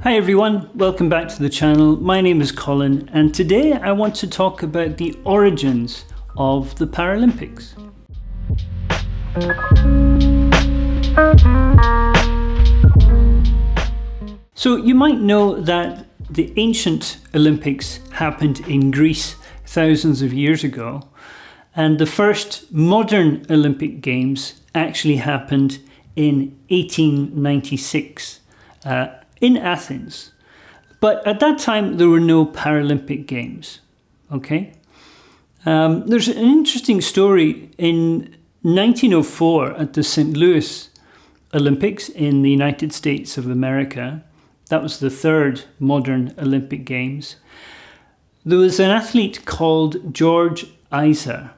Hi everyone, welcome back to the channel. My name is Colin and today I want to talk about the origins of the Paralympics. So you might know that the ancient Olympics happened in Greece thousands of years ago, and the first modern Olympic Games actually happened in 1896. In Athens. But at that time, there were no Paralympic Games. Okay? There's an interesting story. In 1904, at the St. Louis Olympics in the United States of America, that was the third modern Olympic Games, there was an athlete called George Iser,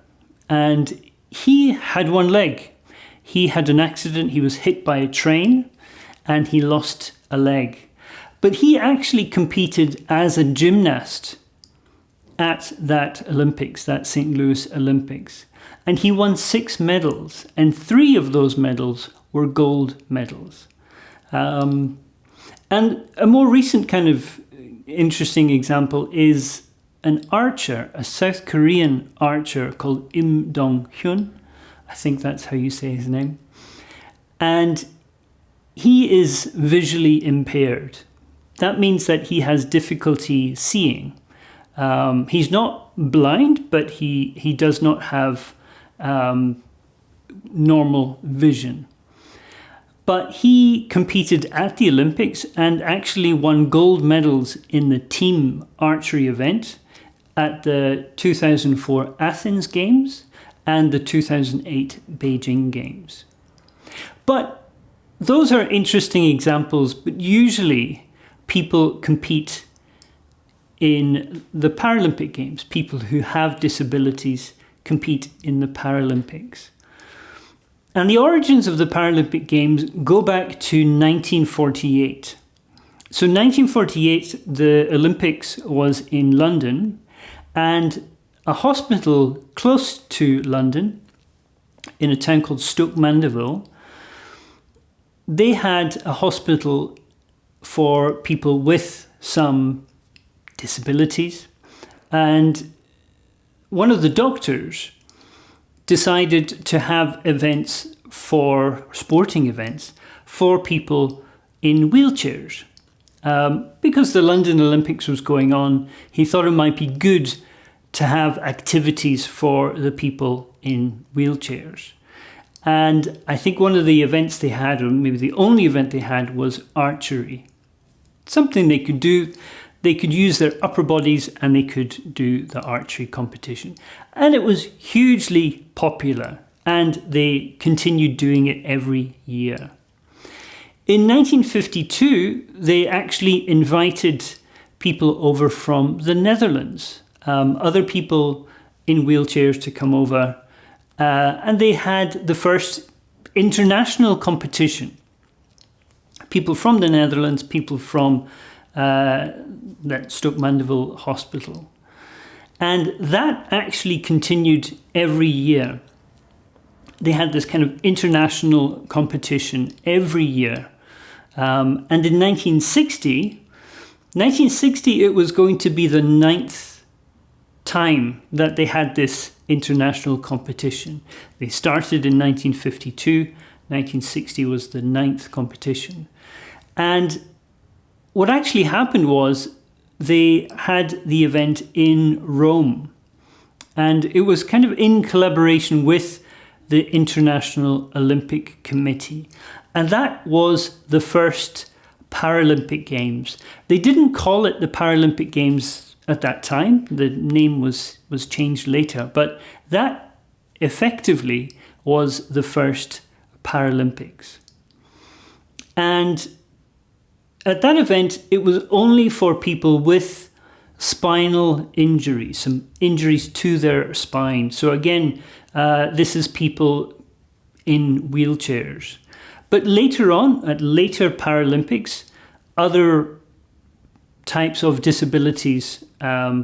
and he had one leg. He had an accident, he was hit by a train, and he lost a leg. But he actually competed as a gymnast at that Olympics, that St. Louis Olympics. And he won 6 medals, and 3 of those medals were gold medals. And a more recent kind of interesting example is an archer, a South Korean archer called Im Dong-hyun. I think that's how you say his name. And he is visually impaired. That means that he has difficulty seeing. He's not blind, but he does not have normal vision. But he competed at the Olympics and actually won gold medals in the team archery event at the 2004 Athens Games and the 2008 Beijing Games. But those are interesting examples, but usually people compete in the Paralympic Games. People who have disabilities compete in the Paralympics. And the origins of the Paralympic Games go back to 1948. So 1948, the Olympics was in London, and a hospital close to London, in a town called Stoke Mandeville, they had a hospital for people with some disabilities, and one of the doctors decided to have events for sporting events for people in wheelchairs. Because the London Olympics was going on, he thought it might be good to have activities for the people in wheelchairs. And I think one of the events they had, or maybe the only event they had, was archery. Something they could do. They could use their upper bodies and they could do the archery competition. And it was hugely popular, and they continued doing it every year. In 1952, they actually invited people over from the Netherlands, other people in wheelchairs to come over. And they had the first international competition. People from the Netherlands, people from that Stoke Mandeville Hospital. And that actually continued every year. They had this kind of international competition every year. And in 1960, it was going to be the 9th time that they had this international competition. They started in 1952, 1960 was the 9th competition. And what actually happened was they had the event in Rome, and it was kind of in collaboration with the International Olympic Committee. And that was the first Paralympic Games. They didn't call it the Paralympic Games at that time. The name was changed later, but that effectively was the first Paralympics. And at that event, it was only for people with spinal injuries, some injuries to their spine. So again, this is people in wheelchairs. But later on, at later Paralympics, other types of disabilities,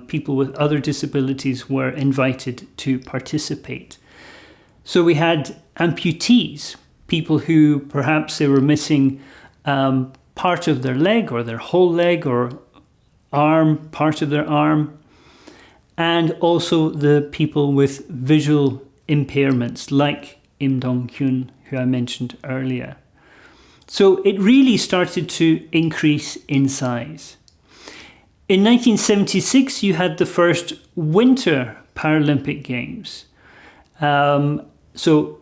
people with other disabilities were invited to participate. So we had amputees, people who perhaps they were missing part of their leg or their whole leg or arm, part of their arm, and also the people with visual impairments like Im Dong-hyun, who I mentioned earlier. So it really started to increase in size. In 1976, you had the first Winter Paralympic Games. So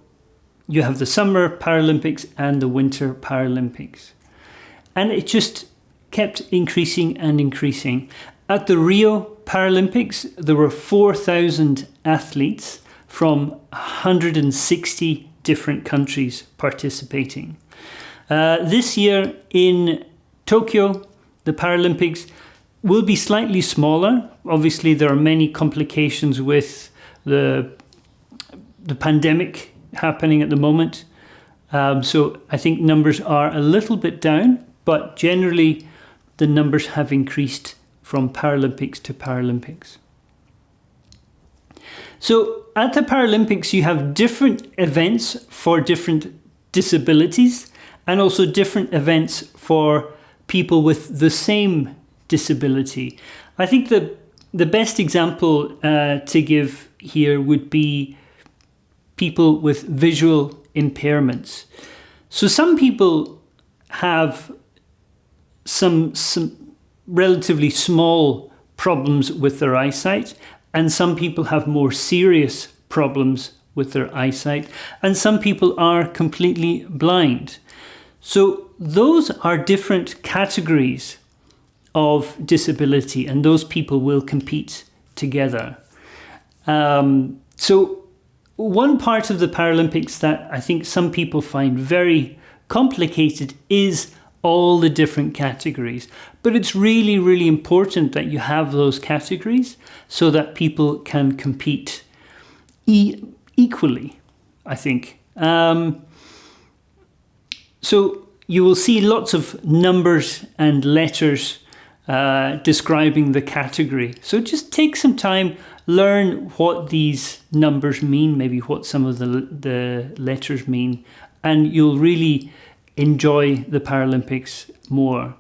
you have the Summer Paralympics and the Winter Paralympics. And it just kept increasing and increasing. At the Rio Paralympics, there were 4,000 athletes from 160 different countries participating. This year in Tokyo, the Paralympics will be slightly smaller. Obviously, there are many complications with the pandemic happening at the moment. So I think numbers are a little bit down, but generally the numbers have increased from Paralympics to Paralympics. So at the Paralympics, you have different events for different disabilities and also different events for people with the same disability. I think the best example to give here would be people with visual impairments. So some people have some relatively small problems with their eyesight, and some people have more serious problems with their eyesight, and some people are completely blind. So those are different categories of disability, and those people will compete together. So one part of the Paralympics that I think some people find very complicated is all the different categories. But it's really, really important that you have those categories so that people can compete equally, I think. So you will see lots of numbers and letters describing the category. So just take some time, learn what these numbers mean, maybe what some of the letters mean, and you'll really enjoy the Paralympics more.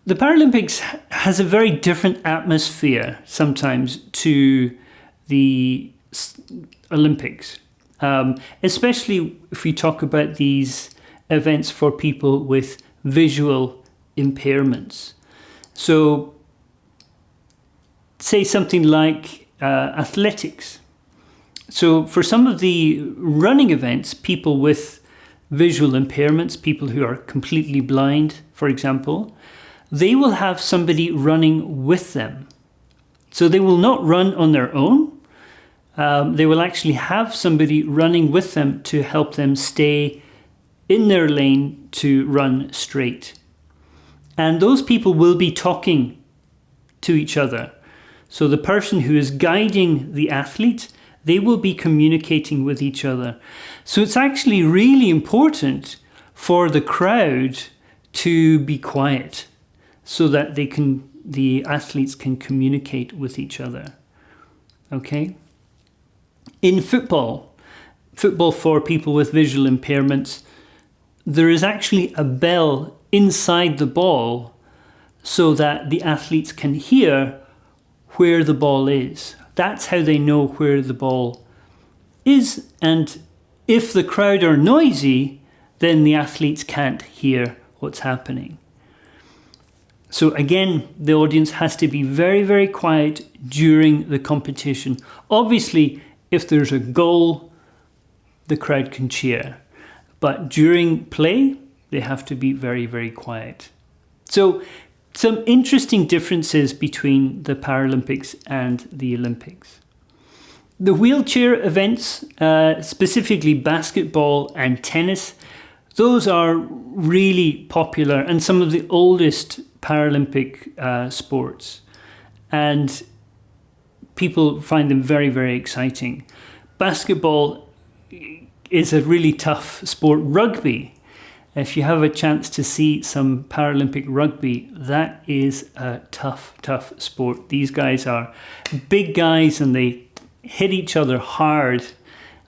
The Paralympics has a very different atmosphere sometimes to the Olympics, especially if we talk about these events for people with visual impairments. So say something like athletics. So for some of the running events, people with visual impairments, people who are completely blind, for example, they will have somebody running with them. So they will not run on their own. They will actually have somebody running with them to help them stay in their lane to run straight. And those people will be talking to each other. So the person who is guiding the athlete, they will be communicating with each other. So it's actually really important for the crowd to be quiet so that the athletes can communicate with each other. Okay? In football for people with visual impairments, there is actually a bell inside the ball so that the athletes can hear where the ball is. That's how they know where the ball is. And if the crowd are noisy, then the athletes can't hear what's happening. So again, the audience has to be very, very quiet during the competition. Obviously, if there's a goal, the crowd can cheer. But during play, they have to be very, very quiet. So some interesting differences between the Paralympics and the Olympics. The wheelchair events, specifically basketball and tennis, those are really popular and some of the oldest Paralympic sports. And people find them very, very exciting. Basketball is a really tough sport. Rugby, if you have a chance to see some Paralympic rugby, that is a tough, tough sport. These guys are big guys and they hit each other hard.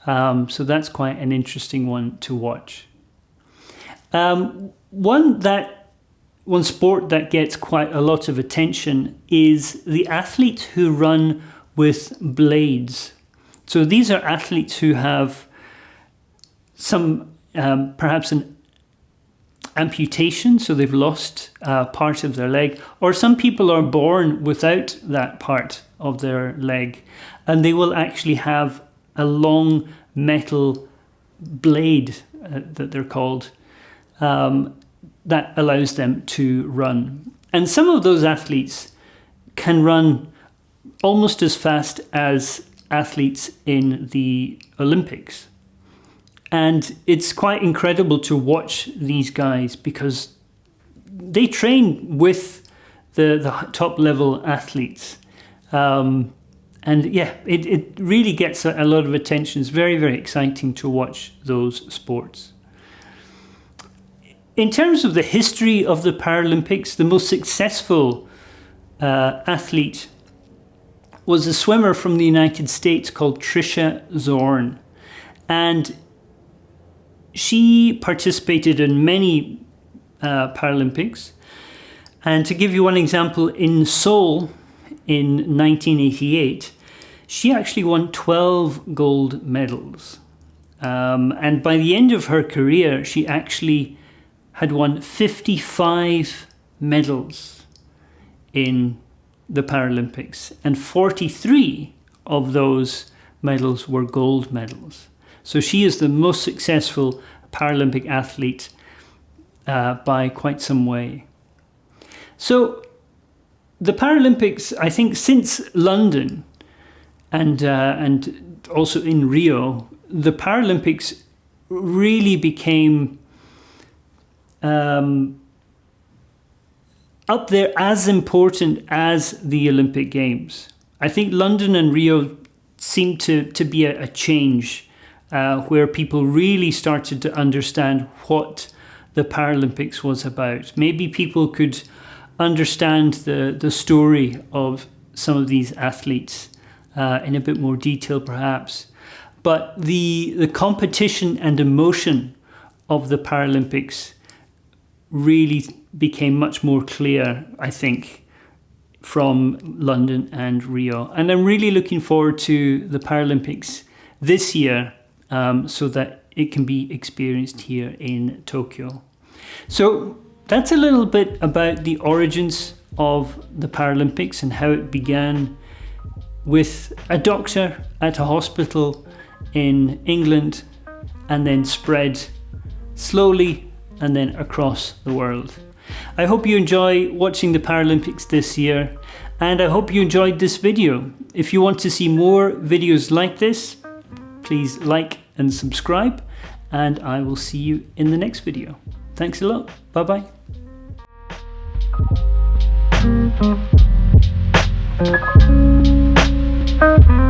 So that's quite an interesting one to watch. One sport that gets quite a lot of attention is the athletes who run with blades. So these are athletes who have some, perhaps an amputation, so they've lost part of their leg, or some people are born without that part of their leg, and they will actually have a long metal blade that they're called, that allows them to run. And some of those athletes can run almost as fast as athletes in the Olympics. And it's quite incredible to watch these guys because they train with the top level athletes. And yeah, it really gets a lot of attention. It's very, very exciting to watch those sports. In terms of the history of the Paralympics, the most successful athlete was a swimmer from the United States called Trisha Zorn. And she participated in many Paralympics. And to give you one example, in Seoul in 1988, she actually won 12 gold medals. And by the end of her career, she actually had won 55 medals in the Paralympics, and 43 of those medals were gold medals. So she is the most successful Paralympic athlete by quite some way. So the Paralympics, I think since London and also in Rio, the Paralympics really became up there as important as the Olympic Games. I think London and Rio seemed to be a change where people really started to understand what the Paralympics was about. Maybe people could understand the story of some of these athletes in a bit more detail perhaps. But the competition and emotion of the Paralympics really became much more clear, I think, from London and Rio. And I'm really looking forward to the Paralympics this year so that it can be experienced here in Tokyo. So that's a little bit about the origins of the Paralympics and how it began with a doctor at a hospital in England and then spread slowly and then across the world. I hope you enjoy watching the Paralympics this year, and I hope you enjoyed this video. If you want to see more videos like this, please like and subscribe, and I will see you in the next video. Thanks a lot. Bye bye.